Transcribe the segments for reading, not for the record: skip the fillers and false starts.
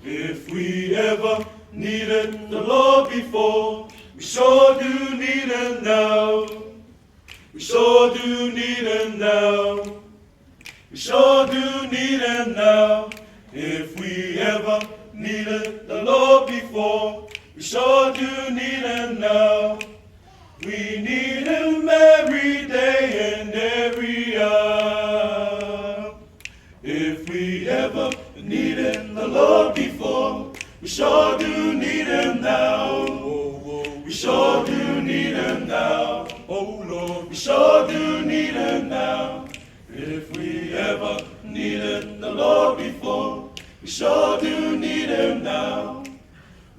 If we ever needed the Lord before, we sure do need Him now. We sure do need Him now. We sure do need Him now. If we ever needed the Lord before, we sure do need Him now. We need Him every day and every hour. If we ever needed the Lord before, we sure do need Him now. We sure do need Him now. Oh Lord, we sure do need Him now. If we ever needed the Lord before, we sure do need Him now.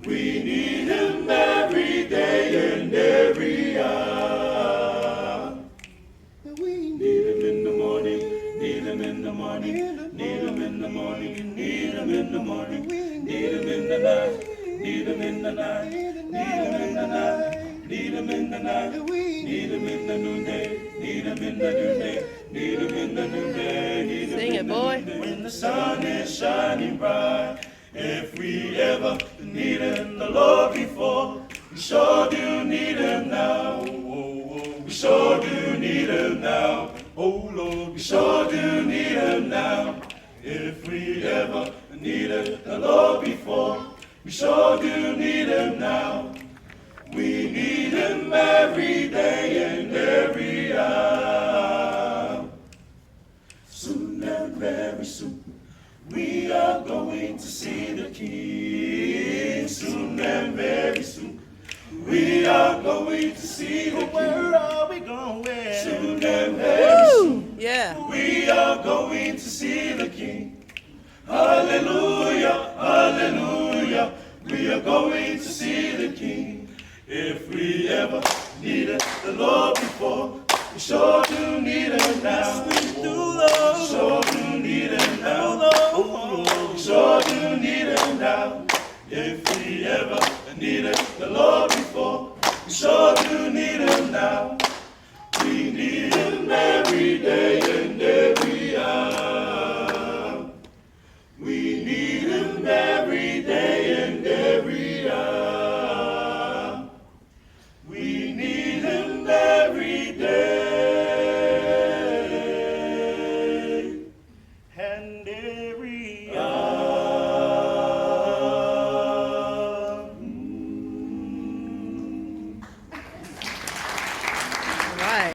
We need Him every day and every hour. We need Him in the morning, need Him in the morning, need Him in the morning, need Him in the morning, need Him in the night, need Him in the night, need Him in the night, need Him in the night, need Him in the noonday, need Him in the noonday, need Him in the noonday, need Him Sing it, boy. when the sun is shining bright. If we ever needed the Lord before, we sure do need Him now. We sure do need Him now. Oh Lord, we sure do need Him now. If we ever needed the Lord before, we sure do need Him now. We need Him every day and every hour. Soon and very soon, we are going to see the King. Soon and very soon, we are going to see the King. Where are we going? Soon and very soon, Yeah. we are going to see the King. Hallelujah, hallelujah, we are going to see the King. If we ever needed the Lord before, we sure do need Him now. We do, Lord.